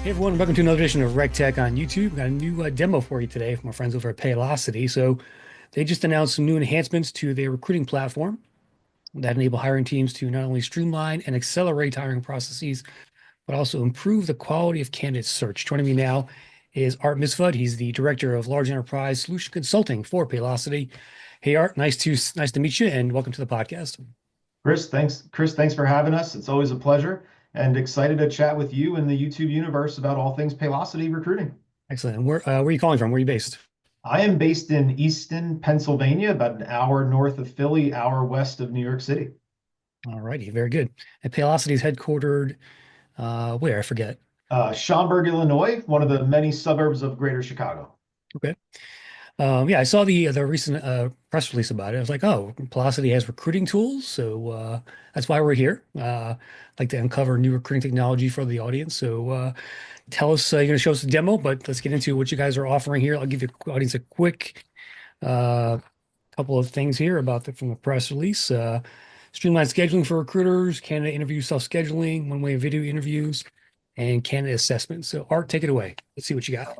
Hey everyone, welcome to another edition of RecTech on YouTube. Got a new demo for you today from our friends over at Paylocity. So they just announced some new enhancements to their recruiting platform that enable hiring teams to not only streamline and accelerate hiring processes, but also improve the quality of candidate search. Joining me now is Art Misfud. He's the director of large enterprise solution consulting for Paylocity. Hey Art, nice to meet you, and welcome to the podcast. Chris, thanks for having us. It's always a pleasure and excited to chat with you in the YouTube universe about all things Paylocity recruiting. Excellent. And where are you calling from? Where are you based? I am based in Easton, Pennsylvania, about an hour north of Philly, hour west of New York City. All righty, very good. And Paylocity is headquartered where? I forget. Schaumburg, Illinois, one of the many suburbs of Greater Chicago. Okay. Yeah, I saw the recent press release about it. I was like, oh, Paylocity has recruiting tools, so that's why we're here. Like to uncover new recruiting technology for the audience. So tell us, you're going to show us a demo, but let's get into what you guys are offering here. I'll give the audience a quick uh, couple of things here from the press release. Streamlined scheduling for recruiters, candidate interview self-scheduling, one-way video interviews, and candidate assessment. So Art, take it away. Let's see what you got.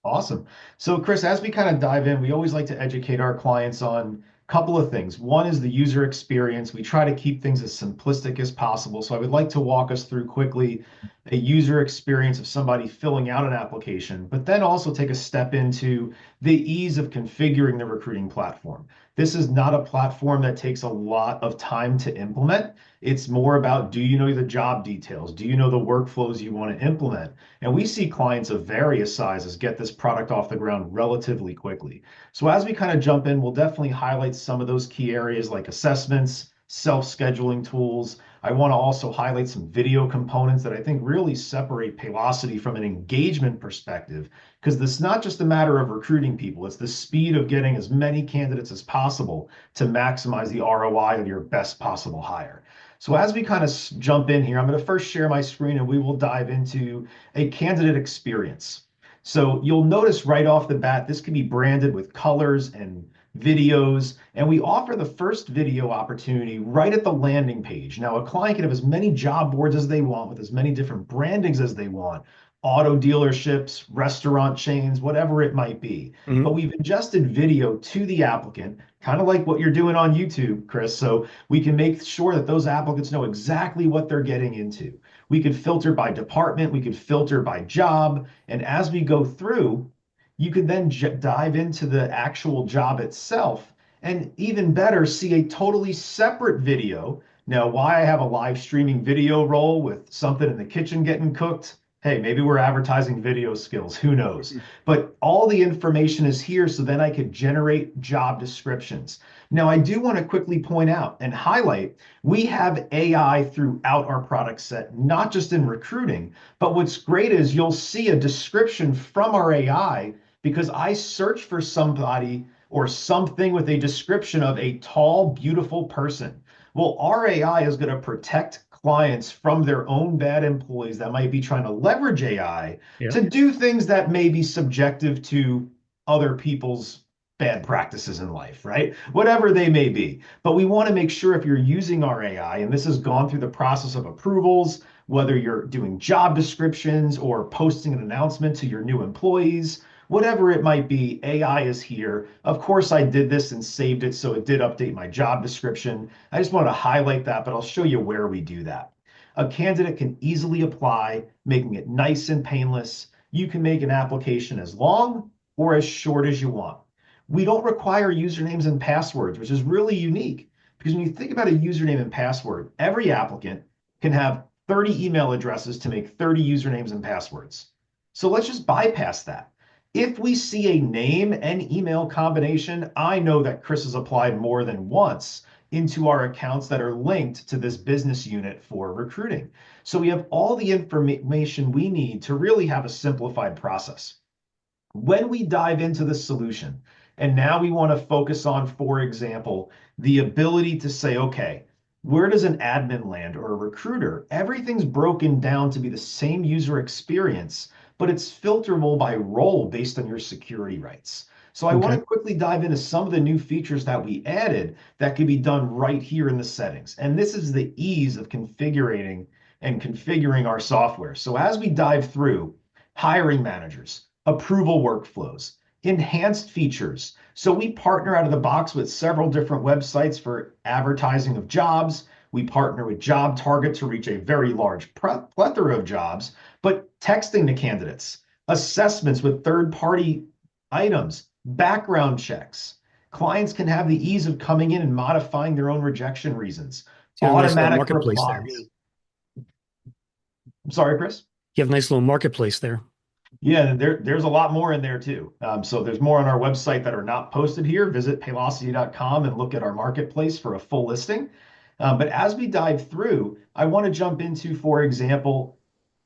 Awesome. So, Chris, as we kind of dive in, we always like to educate our clients on a couple of things. One is the user experience. We try to keep things as simplistic as possible. So, I would like to walk us through quickly a user experience of somebody filling out an application, but then also take a step into the ease of configuring the recruiting platform. This is not a platform that takes a lot of time to implement. It's more about, do you know the job details? Do you know the workflows you want to implement? And we see clients of various sizes get this product off the ground relatively quickly. So as we kind of jump in, we'll definitely highlight some of those key areas like assessments, self-scheduling tools. I want to also highlight some video components that I think really separate Paylocity from an engagement perspective, because this is not just a matter of recruiting people, it's the speed of getting as many candidates as possible to maximize the ROI of your best possible hire. So as we kind of jump in here, I'm going to first share my screen and we will dive into a candidate experience. So you'll notice right off the bat, this can be branded with colors and videos, and we offer the first video opportunity right at the landing page. Now, a client can have as many job boards as they want with as many different brandings as they want, auto dealerships, restaurant chains, whatever it might be. Mhm. But we've adjusted video to the applicant, kind of like what you're doing on YouTube, Chris, so we can make sure that those applicants know exactly what they're getting into. We could filter by department, we could filter by job, and as we go through, you could then dive into the actual job itself and even better, see a totally separate video. Now, why I have a live streaming video roll with something in the kitchen getting cooked? Hey, maybe we're advertising video skills, who knows? But all the information is here, so then I could generate job descriptions. Now, I do want to quickly point out and highlight, we have AI throughout our product set, not just in recruiting, but what's great is you'll see a description from our AI because I search for somebody or something with a description of a tall, beautiful person. Well, our AI is going to protect clients from their own bad employees that might be trying to leverage AI Yeah. to do things that may be subjective to other people's bad practices in life, right? Whatever they may be. But we want to make sure if you're using our AI, and this has gone through the process of approvals, whether you're doing job descriptions or posting an announcement to your new employees, whatever it might be, AI is here. Of course, I did this and saved it, so it did update my job description. I just want to highlight that, but I'll show you where we do that. A candidate can easily apply, making it nice and painless. You can make an application as long or as short as you want. We don't require usernames and passwords, which is really unique because when you think about a username and password, every applicant can have 30 email addresses to make 30 usernames and passwords. So let's just bypass that. If we see a name and email combination, I know that Chris has applied more than once into our accounts that are linked to this business unit for recruiting. So we have all the information we need to really have a simplified process. When we dive into the solution, and now we want to focus on, for example, the ability to say, okay, where does an admin land or a recruiter? Everything's broken down to be the same user experience, but it's filterable by role based on your security rights. So I want Okay. to quickly dive into some of the new features that we added that can be done right here in the settings. And this is the ease of configuring our software. So as we dive through, hiring managers, approval workflows, enhanced features. So we partner out of the box with several different websites for advertising of jobs. We partner with Job Target to reach a very large plethora of jobs, but texting to candidates, assessments with third-party items, background checks. Clients can have the ease of coming in and modifying their own rejection reasons, So you have a nice little automatic marketplace there. Yeah. replies. I'm sorry, Chris. You have a nice little marketplace there. Yeah, there's a lot more in there too. So there's more on our website that are not posted here. Visit paylocity.com and look at our marketplace for a full listing. But as we dive through, I want to jump into, for example,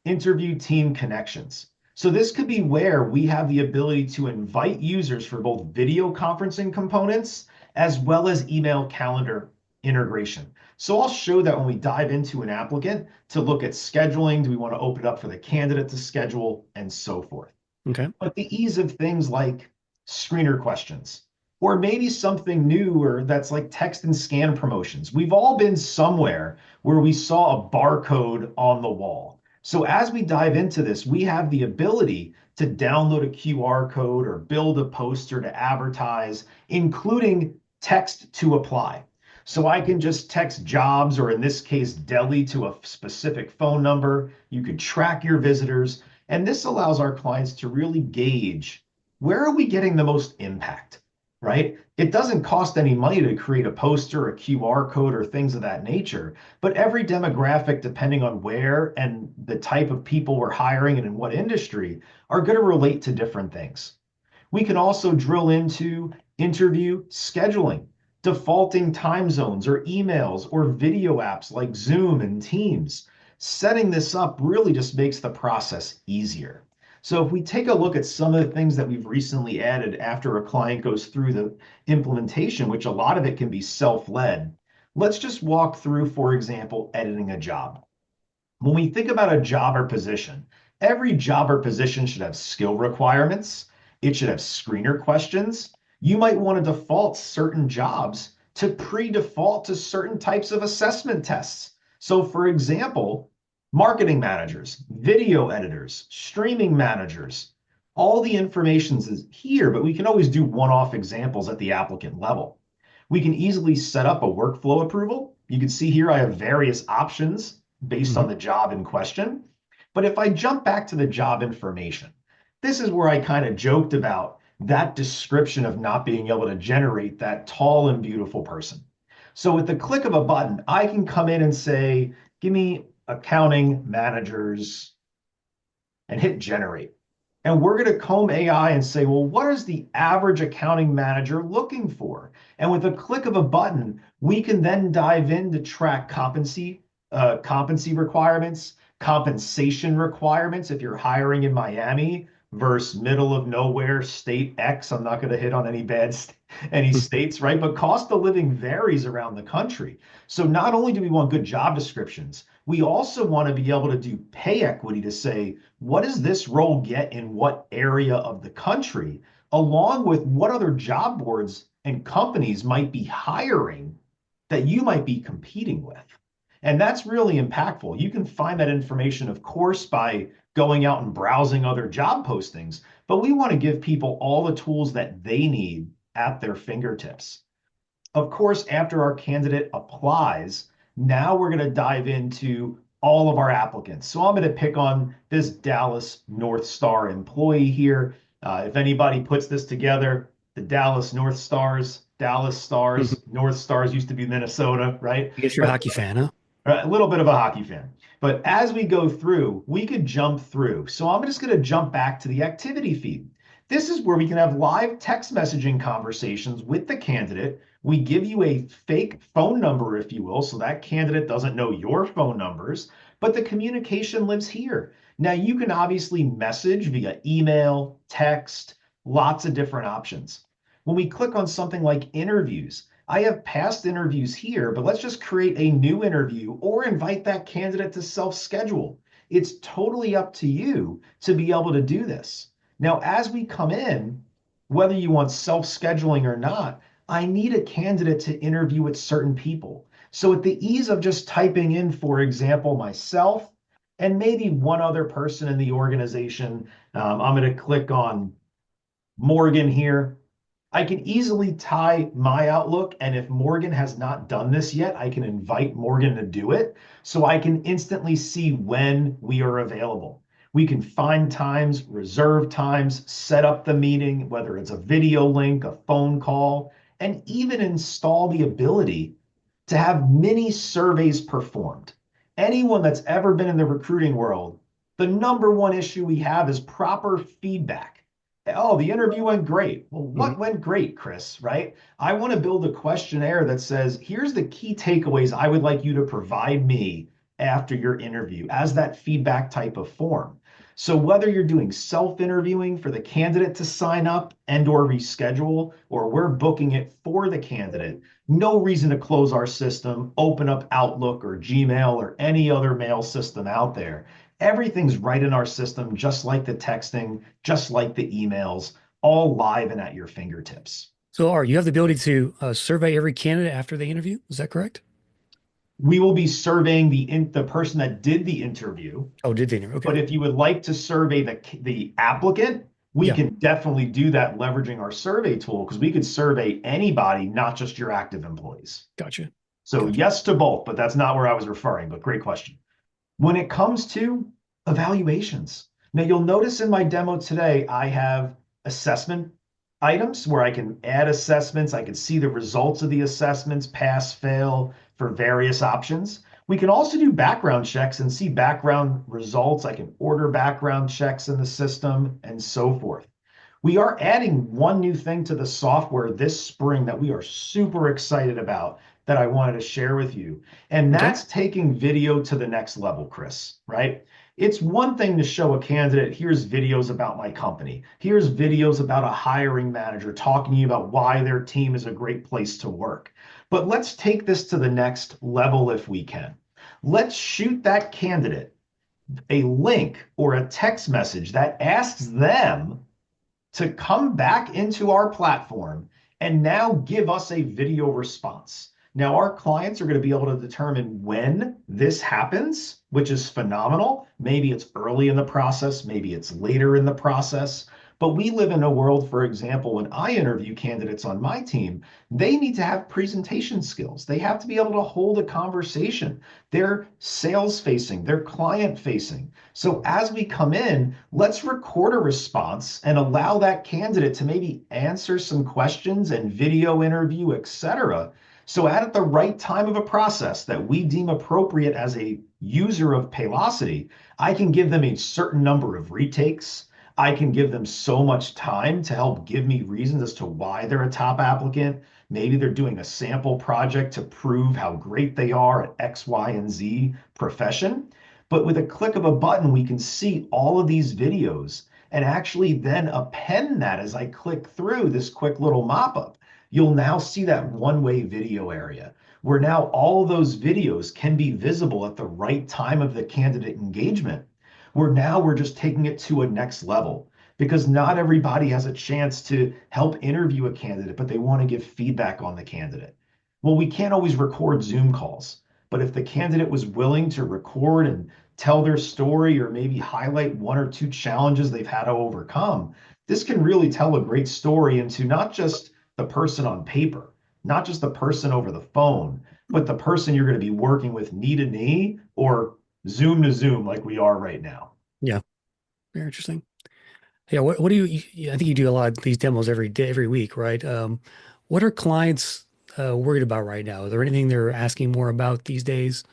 interview team connections. So this could be where we have the ability to invite users for both video conferencing components as well as email calendar integration. So I'll show that when we dive into an applicant to look at scheduling. Do we want to open it up for the candidate to schedule and so forth? Okay. But the ease of things like screener questions, or maybe something new or that's like text and scan promotions. We've all been somewhere where we saw a barcode on the wall. So as we dive into this, we have the ability to download a QR code or build a poster to advertise, including text to apply. So I can just text jobs, or in this case, deli, to a specific phone number. You can track your visitors. And this allows our clients to really gauge, where are we getting the most impact, right? It doesn't cost any money to create a poster, a QR code, or things of that nature. But every demographic, depending on where and the type of people we're hiring and in what industry, are going to relate to different things. We can also drill into interview scheduling, defaulting time zones or emails or video apps like Zoom and Teams. Setting this up really just makes the process easier. So if we take a look at some of the things that we've recently added after a client goes through the implementation, which a lot of it can be self-led, let's just walk through, for example, editing a job. When we think about a job or position, every job or position should have skill requirements. It should have screener questions. You might want to default certain jobs to pre-default to certain types of assessment tests. So for example, marketing managers, video editors, streaming managers, all the information is here, but we can always do one-off examples at the applicant level. We can easily set up a workflow approval. You can see here I have various options based on the job in question. But if I jump back to the job information, this is where I kind of joked about that description of not being able to generate that tall and beautiful person. So with the click of a button, I can come in and say, give me accounting managers and hit generate. And we're going to comb AI and say, well, what is the average accounting manager looking for? And with a click of a button, we can then dive in to track competency requirements, compensation requirements. If you're hiring in Miami versus middle of nowhere, state X, I'm not going to hit on any states, right? But cost of living varies around the country. So not only do we want good job descriptions, we also want to be able to do pay equity to say, what does this role get in what area of the country, along with what other job boards and companies might be hiring that you might be competing with. And that's really impactful. You can find that information, of course, by going out and browsing other job postings, but we want to give people all the tools that they need at their fingertips. Of course, after our candidate applies, now we're going to dive into all of our applicants. So I'm going to pick on this Dallas North Star employee here. If anybody puts this together, the Dallas North Stars, Dallas Stars, North Stars used to be Minnesota, right? I guess you're a But hockey fan, huh? a little bit of a hockey fan. But as we go through, we could jump through. So I'm just going to jump back to the activity feed. This is where we can have live text messaging conversations with the candidate. We give you a fake phone number, if you will, so that candidate doesn't know your phone numbers, but the communication lives here. Now, you can obviously message via email, text, lots of different options. When we click on something like interviews, I have past interviews here, but let's just create a new interview or invite that candidate to self-schedule. It's totally up to you to be able to do this. Now, as we come in, whether you want self-scheduling or not, I need a candidate to interview with certain people. So at the ease of just typing in, for example, myself, and maybe one other person in the organization. I'm going to click on Morgan here. I can easily tie my Outlook, and if Morgan has not done this yet, I can invite Morgan to do it so I can instantly see when we are available. We can find times, reserve times, set up the meeting, whether it's a video link, a phone call, and even install the ability to have mini surveys performed. Anyone that's ever been in the recruiting world, the number one issue we have is proper feedback. Oh, the interview went great. Well, what Mhm. went great, Chris, right? I want to build a questionnaire that says, here's the key takeaways I would like you to provide me after your interview as that feedback type of form. So whether you're doing self-interviewing for the candidate to sign up and or reschedule, or we're booking it for the candidate, no reason to close our system, open up Outlook or Gmail or any other mail system out there. Everything's right in our system, just like the texting, just like the emails, all live and at your fingertips. So, Art, you have the ability to survey every candidate after the interview. Is that correct? We will be surveying the person that did the interview, Oh, did the interview? but Okay. if you would like to survey the applicant, we Yeah. can definitely do that leveraging our survey tool because we could survey anybody, not just your active employees. Gotcha. So Gotcha. yes to both, but that's not where I was referring, but great question. When it comes to evaluations, now you'll notice in my demo today, I have assessment items where I can add assessments. I can see the results of the assessments, pass, fail for various options. We can also do background checks and see background results. I can order background checks in the system and so forth. We are adding one new thing to the software this spring that we are super excited about that I wanted to share with you. And Okay. that's taking video to the next level, Chris, right? It's one thing to show a candidate, here's videos about my company. Here's videos about a hiring manager talking to you about why their team is a great place to work. But let's take this to the next level if we can. Let's shoot that candidate a link or a text message that asks them to come back into our platform and now give us a video response. Now, our clients are going to be able to determine when this happens, which is phenomenal. Maybe it's early in the process, maybe it's later in the process. But we live in a world, for example, when I interview candidates on my team, they need to have presentation skills. They have to be able to hold a conversation. They're sales facing, they're client facing. So as we come in, let's record a response and allow that candidate to maybe answer some questions and video interview, etc. So at the right time of a process that we deem appropriate as a user of Paylocity, I can give them a certain number of retakes. I can give them so much time to help give me reasons as to why they're a top applicant. Maybe they're doing a sample project to prove how great they are at X, Y, and Z profession. But with a click of a button, we can see all of these videos and actually then append that as I click through this quick little mop-up. You'll now see that one-way video area where now all of those videos can be visible at the right time of the candidate engagement. Where now we're just taking it to a next level because not everybody has a chance to help interview a candidate, but they want to give feedback on the candidate. Well, we can't always record Zoom calls, but if the candidate was willing to record and tell their story or maybe highlight one or two challenges they've had to overcome, this can really tell a great story into not just the person on paper, not just the person over the phone, but the person you're going to be working with knee to knee or Zoom to Zoom like we are right now. Yeah. Very interesting. Yeah. What do I think you do a lot of these demos every day, every week, right? What are clients worried about right now? Is there anything they're asking more about these days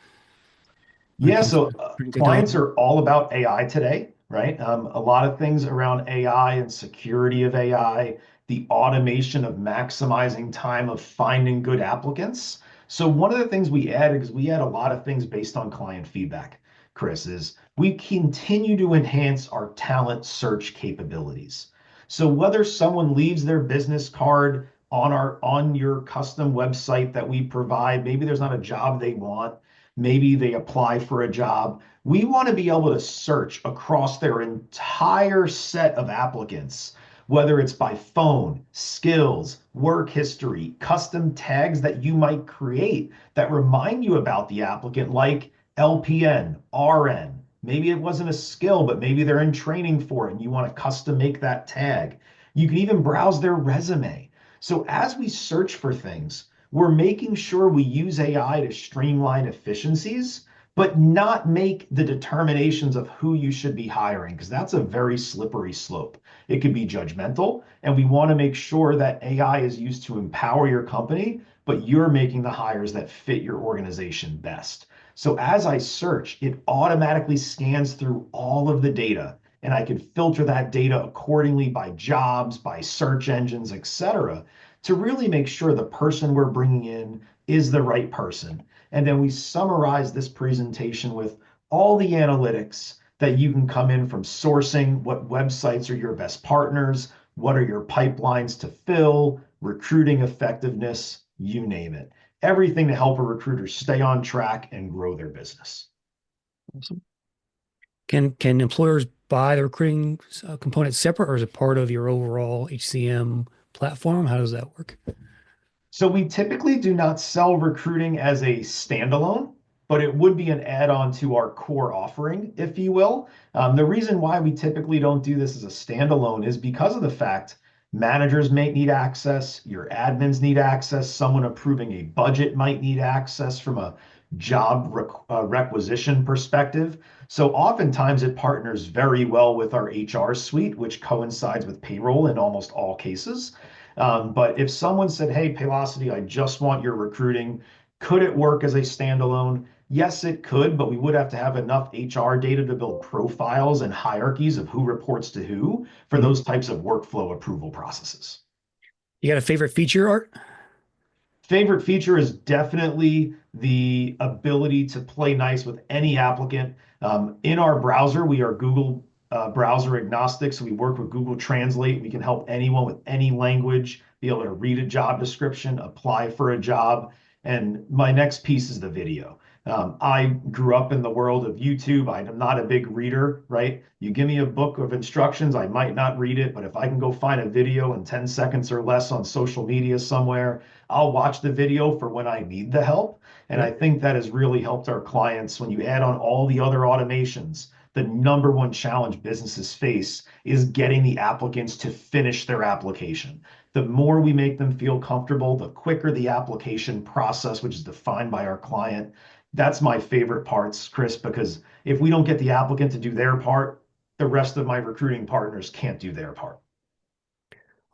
when it Yeah, comes so to recruiting clients technology? are all about AI today, right? A lot of things around AI and security of AI, the automation of maximizing time of finding good applicants. So one of the things we added, because we had a lot of things based on client feedback, Chris, is we continue to enhance our talent search capabilities. So whether someone leaves their business card on your custom website that we provide, maybe there's not a job they want, maybe they apply for a job. We want to be able to search across their entire set of applicants, whether it's by phone, skills, work history, custom tags that you might create that remind you about the applicant, like LPN, RN, Maybe it wasn't a skill, but maybe they're in training for it and you want to custom make that tag. You can even browse their resume. So as we search for things, we're making sure we use AI to streamline efficiencies, but not make the determinations of who you should be hiring, because that's a very slippery slope. It could be judgmental, and we want to make sure that AI is used to empower your company, but you're making the hires that fit your organization best. So as I search, it automatically scans through all of the data, and I can filter that data accordingly by jobs, by search engines, et cetera, to really make sure the person we're bringing in is the right person. And then we summarize this presentation with all the analytics that you can come in from sourcing, what websites are your best partners, what are your pipelines to fill, recruiting effectiveness, you name it. Everything to help a recruiter stay on track and grow their business. Awesome. Can employers buy the recruiting component separate, or is it part of your overall HCM platform? How does that work? So we typically do not sell recruiting as a standalone, but it would be an add-on to our core offering, if you will. The reason why we typically don't do this as a standalone is because of the fact managers may need access, your admins need access, someone approving a budget might need access from a job requisition perspective. So oftentimes it partners very well with our HR suite, which coincides with payroll in almost all cases. But if someone said, hey, Paylocity, I just want your recruiting, could it work as a standalone? Yes, it could, but we would have to have enough HR data to build profiles and hierarchies of who reports to who for Mhm. those types of workflow approval processes. You got a favorite feature, Art? Favorite feature is definitely the ability to play nice with any applicant. In our browser, we are Google browser agnostic, so we work with Google Translate. We can help anyone with any language be able to read a job description, apply for a job. And my next piece is the video. I grew up in the world of YouTube. I'm not a big reader, right? You give me a book of instructions, I might not read it, but if I can go find a video in 10 seconds or less on social media somewhere, I'll watch the video for when I need the help. And I Yep. think that has really helped our clients. When you add on all the other automations, the number one challenge businesses face is getting the applicants to finish their application. The more we make them feel comfortable, the quicker the application process, which is defined by our client. That's my favorite parts, Chris, because if we don't get the applicant to do their part, the rest of my recruiting partners can't do their part.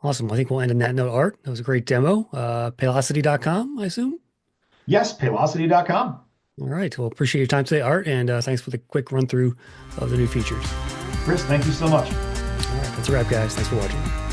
Awesome. I think we'll end on that note, Art. That was a great demo. Paylocity.com, I assume. Yes, Paylocity.com. All right. Well, appreciate your time today, Art, and thanks for the quick run through of the new features. Chris, thank you so much. All right. That's a wrap, guys. Thanks for watching.